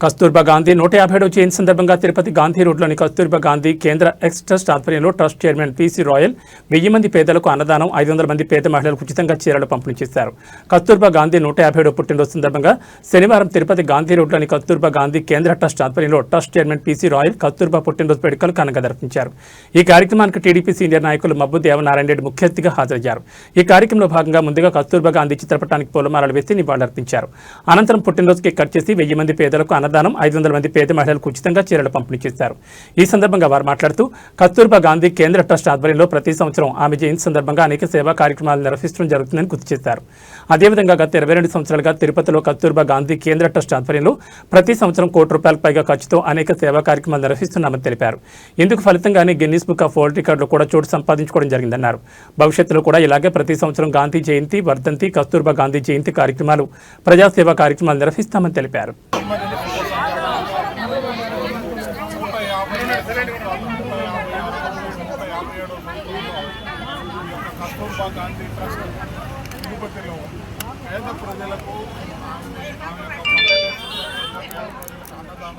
కస్తూర్బా గాంధీ 150వ జయంతి సందర్భంగా తిరుపతి గాంధీ రోడ్లోని కస్తూర్బా గాంధీ కేంద్ర ఎక్స్ ట్రస్ట్ ఆధ్వర్యంలో ట్రస్ట్ చైర్మన్ పీసీ రాయల్ 1000 మంది పేదలకు అన్నదానం 500 మంది పేద మహిళలకు ఉచితంగా చీరలు పంపిణీ చేశారు. కస్తూర్బా గాంధీ 150వ పుట్టినరోజు సందర్భంగా శనివారం తిరుపతి గాంధీ రోడ్లోని కస్తూర్బా గాంధీ కేంద్ర ట్రస్ట్ ఆధ్వర్యంలో trust chairman PC royal Kasturba పుట్టినరోజు వేడుకలు ఘనంగా నిర్వహించారు. ఈ కార్యక్రమానికి టీడీపీ సీనియర్ నాయకులు మబ్బు దేవనారాయణ రెడ్డి ముఖ్య అతిథిగా హాజరయ్యారు. ఈ కార్యక్రమంలో భాగంగా ముందుగా కస్తూర్బా గాంధీ చిత్రపటానికి పూలమాలలు వేసి నివాళులర్పించారు. అనంతరం పుట్టినరోజుకి కట్ చేసి 1000 మంది పేదలకు అన్నదానం 500 మంది పేద మహిళలకు ఉచితంగా చీరలు పంపిణీ చేశారు. ఈ సందర్భంగా వారు మాట్లాడుతూ కస్తూర్బా గాంధీ కేంద్ర ట్రస్ట్ ఆధ్వర్యంలో ప్రతి సంవత్సరం ఆమె జయంతి సందర్భంగా అనేక సేవా కార్యక్రమాలు నిర్వహించడం జరుగుతుందని గుర్తు చేశారు. అదేవిధంగా గత 22 సంవత్సరాలుగా తిరుపతిలో కస్తూర్బా గాంధీ కేంద్ర ట్రస్ట్ ఆధ్వర్యంలో ప్రతి సంవత్సరం ₹1 పైగా ఖర్చుతో అనేక సేవా కార్యక్రమాలు నిర్వహిస్తున్నామని తెలిపారు. ఇందుకు ఫలితంగానే గిన్నిస్ బుక్ ఆఫ్ వరల్డ్ రికార్డులో కూడా చోటు సంపాదించుకోవడం జరిగిందన్నారు. భవిష్యత్తులో కూడా ఇలాగే ప్రతి సంవత్సరం గాంధీ జయంతి, వర్ధంతి, కస్తూర్బా గాంధీ జయంతి కార్యక్రమాలు, ప్రజాసేవా కార్యక్రమాలు నిర్వహిస్తామని తెలిపారు. కస్తూర్బా గాంధీ ట్రస్ట్ తిరుపతిలో పేద ప్రజలకు అన్నదానం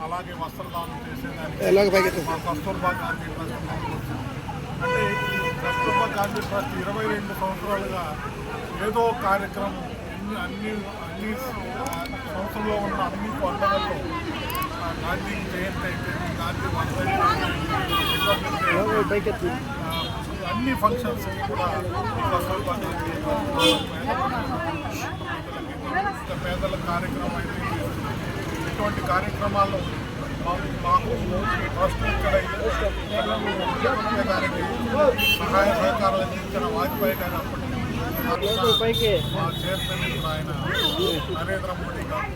అలాగే వస్త్రదానం చేసేదానికి మా కస్తూర్బా గాంధీ ట్రస్ట్ అంటే కస్తూర్బా గాంధీ ట్రస్ట్ 22 సంవత్సరాలుగా ఏదో కార్యక్రమం అన్ని సంవత్సరంలో ఉన్న అన్ని పండుగల్లో గాంధీ జయంతి అయితే గాంధీ వర్ధంతి అన్ని ఫంక్షన్స్ కూడా కస్తూర్బా గాంధీ పేదల కార్యక్రమం అయితే ఇటువంటి కార్యక్రమాల్లో మాకు ఈ ట్రస్ట్ ఇక్కడ గారికి సహాయ సహకారాలు అందించిన వాజ్పేయి గారు అప్పటికి మా చైర్మన్ ఆయన నరేంద్ర మోడీ గారు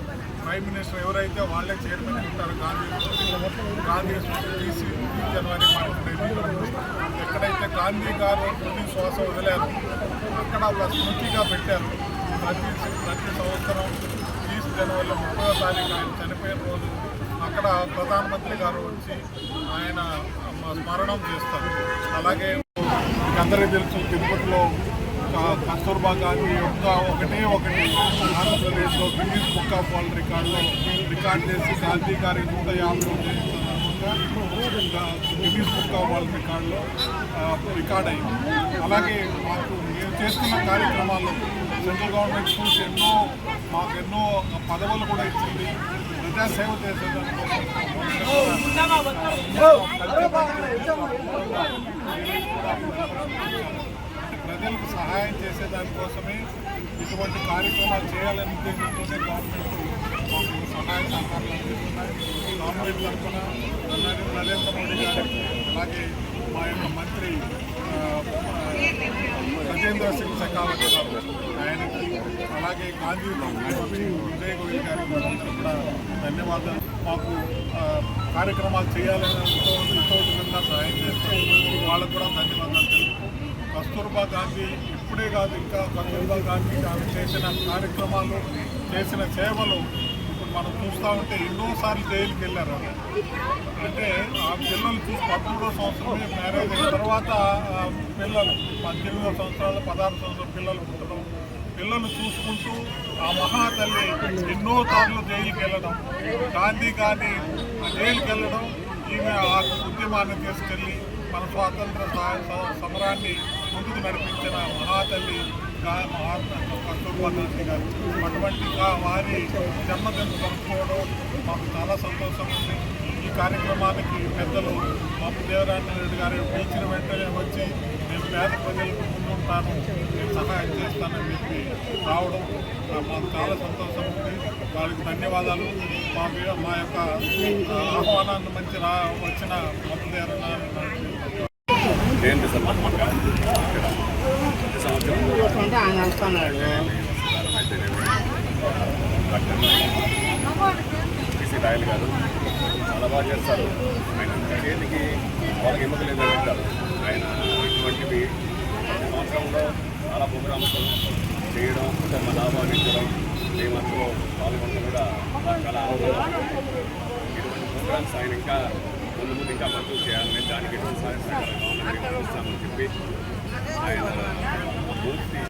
ప్రైమ్ మినిస్టర్ ఎవరైతే వాళ్ళే చైర్మన్ ఉంటారు గాంధీ జనవరి ఎక్కడైతే గాంధీ గారు తుది శ్వాస వదిలారు అక్కడ ఒక స్మృతిగా పెట్టారు. ప్రతి సంవత్సరం 30 జనవరిలో 30వ తారీఖు ఆయన చనిపోయిన రోజు అక్కడ ప్రధానమంత్రి గారు వచ్చి ఆయన స్మరణం చేస్తారు. అలాగే మీకు అందరికీ తెలుసు తిరుపతిలో కస్తూర్బా గాంధీ ఒకటి ఆంధ్రప్రదేశ్లో గిన్నిస్ బుక్ ఆఫ్ వరల్డ్ రికార్డులో రికార్డ్ చేసి గాంధీ గారి 150 గిన్నిస్ బుక్ ఆఫ్ వరల్డ్ రికార్డులో రికార్డ్ అయింది. అలాగే మాకు మేము చేస్తున్న కార్యక్రమాల్లో సెంట్రల్ గవర్నమెంట్ చూసి మాకు ఎన్నో పదవులు కూడా ఇచ్చింది. ప్రజాసేవ చేసేదానికోసం ప్రజలకు సహాయం చేసేదానికోసమే ఇటువంటి కార్యక్రమాలు చేయాలని ఉద్దేశంతోనే గవర్నమెంట్ మాకు సహాయ సహకారాలు అందిస్తున్నాయి. గవర్నమెంట్ తరఫున నరేంద్ర మోడీ గారు అలాగే మా యొక్క మంత్రి గజేంద్ర సింగ్ షెకావత్ గారు ఆయనకి అలాగే గాంధీ విజయ్ గోయల్ గారికి కూడా ధన్యవాదాలు. మాకు కార్యక్రమాలు చేయాలని విధంగా సహాయం చేస్తారు. వాళ్ళకు కూడా ధన్యవాదాలు తెలుపు. కస్తూర్బా గాంధీ ఇప్పుడే కాదు, ఇంకా కస్తూర్బా గాంధీ ఆమె చేసిన కార్యక్రమాలు, చేసిన సేవలు ఇప్పుడు మనం చూస్తూ ఉంటే ఎన్నోసార్లు జైలుకి వెళ్ళారు. అంటే ఆ పిల్లలు చూసి 13వ సంవత్సరమే మ్యారేజ్ అయిన తర్వాత పిల్లలు 18 సంవత్సరాలు 16 సంవత్సరాల పిల్లలు పుట్టడం, పిల్లలు చూసుకుంటూ ఆ మహాతల్లి ఎన్నో సార్లు జైలుకి వెళ్ళడం, గాంధీ గాంధీ జైలుకి వెళ్ళడం, ఈమె ఆ ఉద్యమాన్ని తీసుకెళ్ళి మన స్వాతంత్ర సమరాన్ని ముందుకు నడిపించిన మహాతల్లి కస్తూర్బా గాంధీ గారు. అటువంటి వారి జన్మదినం జరుపుకోవడం మాకు చాలా సంతోషం ఉంది. ఈ కార్యక్రమానికి పెద్దలు మబ్బు దేవనారాయణ రెడ్డి గారు పిలిచిన వెంటనే వచ్చి నేను పేద ప్రజలకు ముందుంటాను, నేను సహాయం చేస్తానని చెప్పి రావడం మాకు చాలా సంతోషం ఉంది. వారికి ధన్యవాదాలు. మా యొక్క ఆహ్వానాన్ని మంచి వచ్చిన మబ్బు దేవనారాయణ రాయల్ గారు చాలా బాగా చేస్తారు. ఆయన చేతికి వాళ్ళకి ఎమ్మక లేదని అంటారు. ఆయన ఇటువంటివి సంవత్సరంలో చాలా ప్రోగ్రామ్స్ చేయడం, కుటుంబ లాభాలు ఇచ్చడం, మేమందరూ పాల్గొనడం కూడా చాలా ఆనందం. ఇటువంటి ప్రోగ్రామ్స్ ఆయన ఇంకా ముందు ఇంకా మంచి చేయాలని, దానికి ఎటువంటి సహాయ సహకారం కావాలని మేము చూస్తామని చెప్పి ఆయన పూర్తి